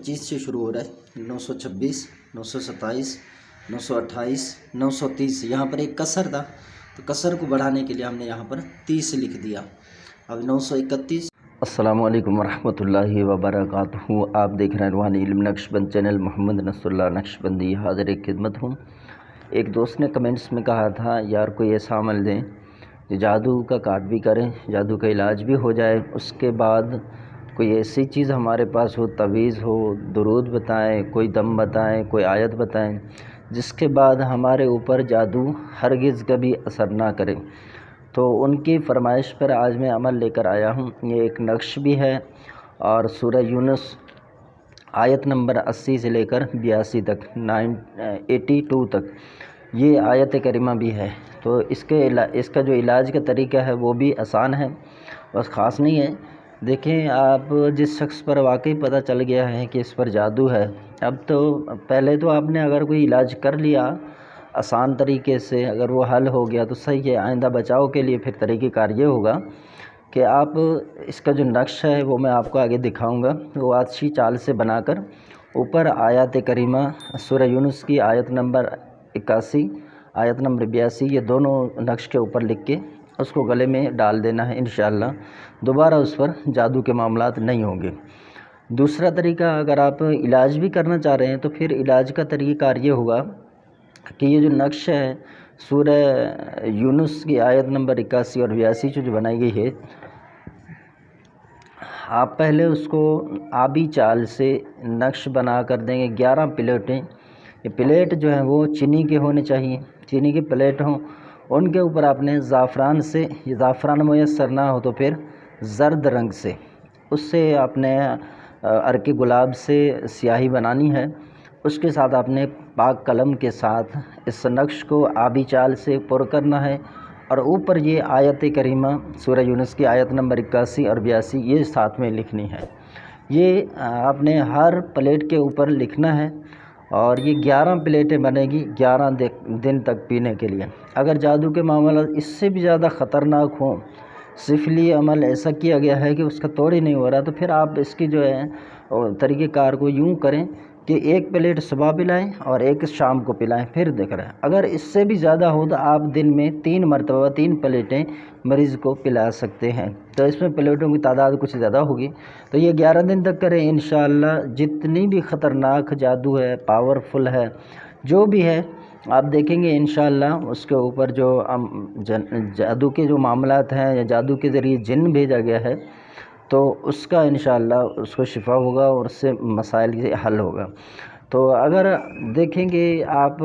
925 से शुरू हो रहा है, 926, 927, 928, 930। यहाँ पर एक कसर था, तो कसर को बढ़ाने के लिए हमने यहाँ पर 30 लिख दिया। अब 931। अस्सलामु अलैकुम वरहमतुल्लाहि वबरकातुहू। आप देख रहे हैं रूहानी इल्म नक्शबंद चैनल। मोहम्मद नसरुल्लाह नक्शबंदी हाज़िर खिदमत हूँ। एक दोस्त ने कमेंट्स में कहा था, यार कोई ऐसा अमल दें जो जादू का काट भी करें, जादू का इलाज भी हो जाए, उसके बाद कोई ऐसी चीज़ हमारे पास हो, तवीज़ हो, दुरूद बताएं, कोई दम बताएं, कोई आयत बताएं, जिसके बाद हमारे ऊपर जादू हरगिज़ कभी असर ना करे। तो उनकी फरमाइश पर आज मैं अमल लेकर आया हूँ। ये एक नक्श भी है और सूरह यूनुस आयत नंबर 80 से लेकर 82 तक 82 तक ये आयत करीमा भी है। तो इसका जो इलाज का तरीका है वो भी आसान है, बस ख़ास नहीं है। देखें, आप जिस शख्स पर वाकई पता चल गया है कि इस पर जादू है, अब तो पहले तो आपने अगर कोई इलाज कर लिया आसान तरीके से, अगर वो हल हो गया तो सही है। आइंदा बचाव के लिए फिर तरीक़ेकार ये होगा कि आप इसका जो नक्श है वो मैं आपको आगे दिखाऊंगा। वो अच्छी चाल से बनाकर ऊपर आयत करीमा सूरह यूनुस की आयत नंबर 81, आयत नंबर 82, ये दोनों नक्श के ऊपर लिख के उसको गले में डाल देना है। इंशाअल्लाह दोबारा उस पर जादू के मामलात नहीं होंगे। दूसरा तरीका, अगर आप इलाज भी करना चाह रहे हैं तो फिर इलाज का तरीक़ाकार ये होगा कि ये जो नक्श है सूरह यूनुस की आयत नंबर 81 और 82 जो बनाई गई है, आप पहले उसको आबी चाल से नक्श बना कर देंगे। 11 प्लेटें, ये प्लेट जो है वो चीनी के होने चाहिए, चीनी के प्लेट हों। उनके ऊपर आपने ज़ाफ़रान से, ये ज़ाफ़रान मुयस्सर ना हो तो फिर ज़र्द रंग से, उससे आपने अर्के गुलाब से स्याही बनानी है। उसके साथ आपने पाक कलम के साथ इस नक्श को आबी चाल से पुर करना है और ऊपर ये आयत करीमा सूरह यूनुस की आयत नंबर 81 और 82 ये साथ में लिखनी है। ये आपने हर प्लेट के ऊपर लिखना है और ये 11 प्लेटें बनेगी 11 दिन तक पीने के लिए। अगर जादू के मामला इससे भी ज़्यादा ख़तरनाक हों, सिफली अमल ऐसा किया गया है कि उसका तोड़ ही नहीं हो रहा, तो फिर आप इसकी जो है तरीक़ेकार को यूँ करें कि एक प्लेट सुबह पिलाएं और एक शाम को पिलाएं, फिर देख रहे हैं। अगर इससे भी ज़्यादा हो तो आप दिन में 3 मरतबा 3 प्लेटें मरीज़ को पिला सकते हैं। तो इसमें प्लेटों की तादाद कुछ ज़्यादा होगी। तो ये 11 दिन तक करें इंशाअल्लाह। जितनी भी ख़तरनाक जादू है, पावरफुल है, जो भी है, आप देखेंगे इंशाअल्लाह उसके ऊपर जो जादू के जो मामलात हैं या जादू के ज़रिए जिन भेजा गया है तो उसका इंशाअल्लाह उसको शिफा होगा और उससे मसाइल से हल होगा। तो अगर देखेंगे, आप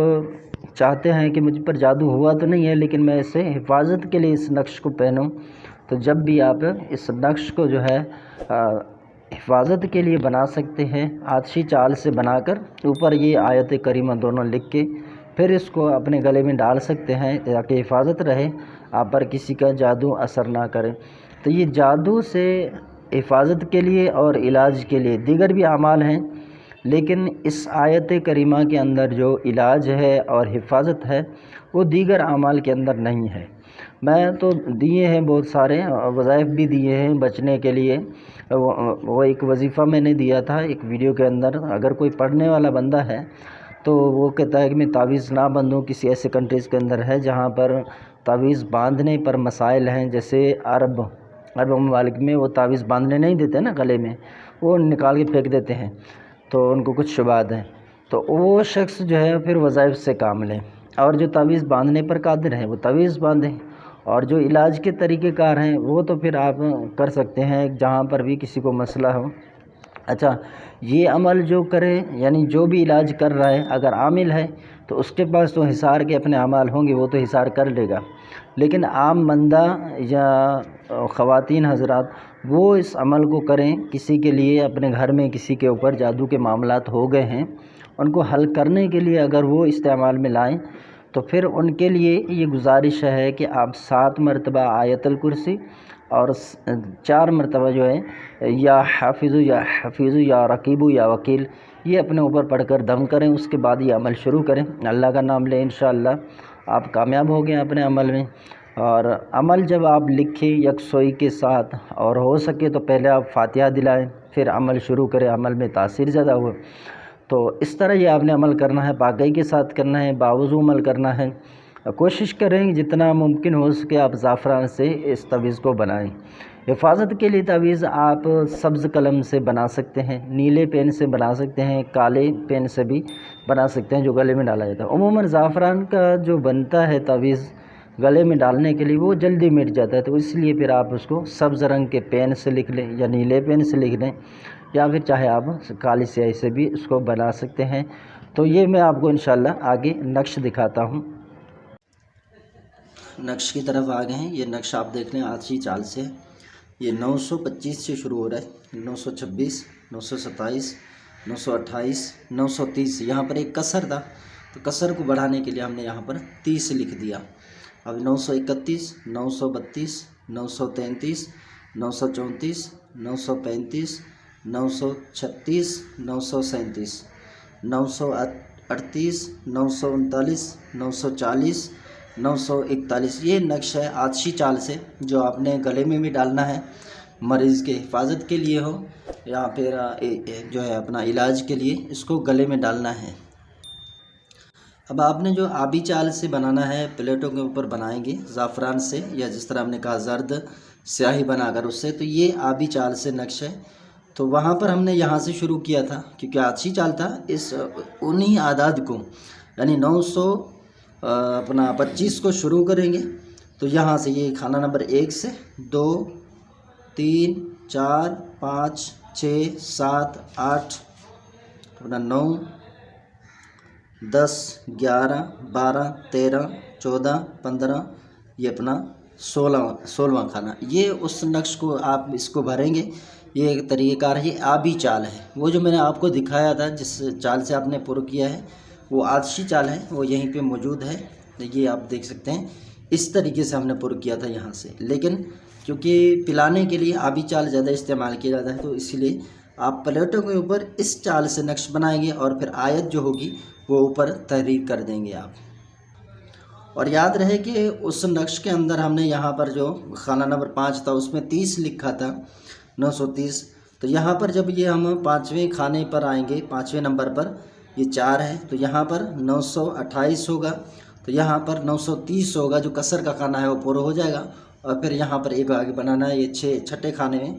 चाहते हैं कि मुझ पर जादू हुआ तो नहीं है लेकिन मैं इसे हिफाजत के लिए इस नक्श को पहनूं, तो जब भी आप इस नक्श को जो है हिफाजत के लिए बना सकते हैं, अच्छी चाल से बनाकर ऊपर ये आयत करीमा दोनों लिख के फिर इसको अपने गले में डाल सकते हैं ताकि हिफाजत रहे, आप पर किसी का जादू असर ना करे। तो ये जादू से हिफाजत के लिए और इलाज के लिए दीगर भी अमाल हैं, लेकिन इस आयत करीमा के अंदर जो इलाज है और हिफाजत है वो दीगर अमाल के अंदर नहीं है। मैं तो दिए हैं बहुत सारे वज़ाइफ भी दिए हैं बचने के लिए। वो एक वजीफ़ा मैंने दिया था एक वीडियो के अंदर। अगर कोई पढ़ने वाला बंदा है तो वो कहता है कि मैं तावीज़ ना बंधूँ, किसी ऐसे कंट्रीज़ के अंदर है जहाँ पर तावीज़ बांधने पर मसाइल हैं, जैसे अरब ममालिक में वो तावीज़ बांधने नहीं देते ना गले में, वो निकाल के फेंक देते हैं, तो उनको कुछ शुबात हैं। तो वो शख्स जो है फिर वज़ाइफ से काम लें और जो तावीज़ बांधने पर कादिर हैं वो तावीज़ बांधें, और जो इलाज के तरीक़ेकार हैं वो तो फिर आप कर सकते हैं जहाँ पर भी किसी को मसला हो। अच्छा, ये अमल जो करे, यानी जो भी इलाज कर रहा है, अगर आमिल है तो उसके पास तो हिसार के अपने अमाल होंगे, वो तो हिसार कर लेगा। लेकिन आम बंदा या ख़वातीन हज़रात वो इस अमल को करें, किसी के लिए अपने घर में किसी के ऊपर जादू के मामलात हो गए हैं, उनको हल करने के लिए अगर वो इस्तेमाल में लाएं तो फिर उनके लिए ये गुजारिश है कि आप 7 मरतबा आयतल कुर्सी और 4 मरतबा जो है या हाफिज़ु या रकीबु या वकील, ये अपने ऊपर पढ़कर दम करें। उसके बाद ये अमल शुरू करें, अल्लाह का नाम लें, इंशाअल्लाह आप कामयाब हो गए अपने अमल में। और अमल जब आप लिखें यकसोई के साथ, और हो सके तो पहले आप फातिहा दिलाएं, پھر عمل شروع کریں، عمل میں تاثیر زیادہ ہو. تو اس طرح یہ آپ نے عمل کرنا ہے، پاکی کے ساتھ کرنا ہے، باوضو عمل کرنا ہے. کوشش کریں جتنا ممکن ہو سکے آپ زعفران سے اس تعویذ کو بنائیں. حفاظت کے لیے تعویذ آپ سبز قلم سے بنا سکتے ہیں، نیلے پین سے بنا سکتے ہیں، کالے پین سے بھی بنا سکتے ہیں جو گلے میں ڈالا جاتا ہے. عموماً زعفران کا جو بنتا ہے تعویذ گلے میں ڈالنے کے لیے وہ جلدی مٹ جاتا ہے، تو اس لیے پھر آپ اس کو سبز رنگ کے پین سے لکھ لیں یا نیلے پین سے لکھ لیں، یا پھر چاہے آپ کالی سیاہی سے بھی اس کو بنا سکتے ہیں. تو یہ میں آپ کو انشاءاللہ آگے نقش دکھاتا ہوں. نقش کی طرف آ گئے ہیں. یہ نقش آپ دیکھ لیں آتشی چال سے. یہ 925 سے شروع ہو رہا ہے، 926، 927، 928، 930. یہاں پر ایک کسر تھا، تو کسر کو بڑھانے کے لیے ہم نے یہاں پر 30 لکھ دیا. اب 931، 932، 933، 934، 935، 936، 937، 938، 939، 940، 941. یہ نقش ہے آتشی چال سے، جو آپ نے گلے میں بھی ڈالنا ہے، مریض کے حفاظت کے لیے ہو یا پھر جو ہے اپنا علاج کے لیے اس کو گلے میں ڈالنا ہے. اب آپ نے جو آبی چال سے بنانا ہے، پلیٹوں کے اوپر بنائیں گے زعفران سے، یا جس طرح ہم نے کہا زرد سیاہی بنا کر اس سے. تو یہ آبی چال سے نقش ہے. تو وہاں پر ہم نے یہاں سے شروع کیا تھا کیونکہ آتشی چال تھا. انہی اعداد کو یعنی 925 کو شروع کریں گے. تو یہاں سے یہ خانہ نمبر 1 سے 2، 3، 4، 5، 6، 7، 8، 9، 10، 11، 12، 13، 14، 15، یہ اپنا 16واں خانہ. یہ اس نقش کو آپ اس کو بھریں گے. یہ ایک طریقہ کار ہے، یہ آبی چال ہے. وہ جو میں نے آپ کو دکھایا تھا جس چال سے آپ نے پر کیا ہے وہ آتشی چال ہے، وہ یہیں پہ موجود ہے. یہ آپ دیکھ سکتے ہیں اس طریقے سے ہم نے پر کیا تھا یہاں سے. لیکن کیونکہ پلانے کے لیے آبی چال زیادہ استعمال کیا جاتا ہے، تو اسی لیے آپ پلیٹوں کے اوپر اس چال سے نقش بنائیں گے اور پھر آیت جو ہوگی وہ اوپر تحریر کر دیں گے آپ. اور یاد رہے کہ اس نقش کے اندر ہم نے یہاں پر جو خانہ نمبر 5 تھا اس میں 30 لکھا تھا، 930. تو یہاں پر جب یہ ہم 5ویں خانے پر آئیں گے، 5ویں نمبر پر یہ 4 ہے، تو یہاں پر 928 ہوگا. تو یہاں پر 930 ہوگا، جو کسر کا خانہ ہے وہ پورا ہو جائے گا. اور پھر یہاں پر ایک آگے بنانا ہے، یہ چھٹے خانے میں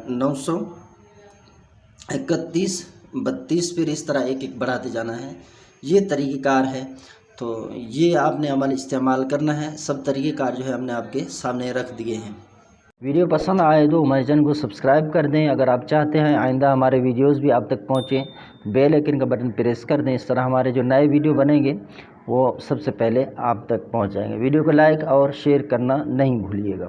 931، 32، پھر اس طرح ایک ایک بڑھاتے جانا ہے. یہ طریقہ کار ہے. تو یہ آپ نے عمل استعمال کرنا ہے. سب طریقہ کار جو ہے ہم نے آپ کے سامنے رکھ دیے ہیں. ویڈیو پسند آئے تو ہمارے چینل کو سبسکرائب کر دیں. اگر آپ چاہتے ہیں آئندہ ہمارے ویڈیوز بھی آپ تک پہنچیں، بیل آئکن کا بٹن پریس کر دیں. اس طرح ہمارے جو نئے ویڈیو بنیں گے وہ سب سے پہلے آپ تک پہنچ جائیں گے. ویڈیو کو لائک اور شیئر کرنا نہیں بھولیے گا.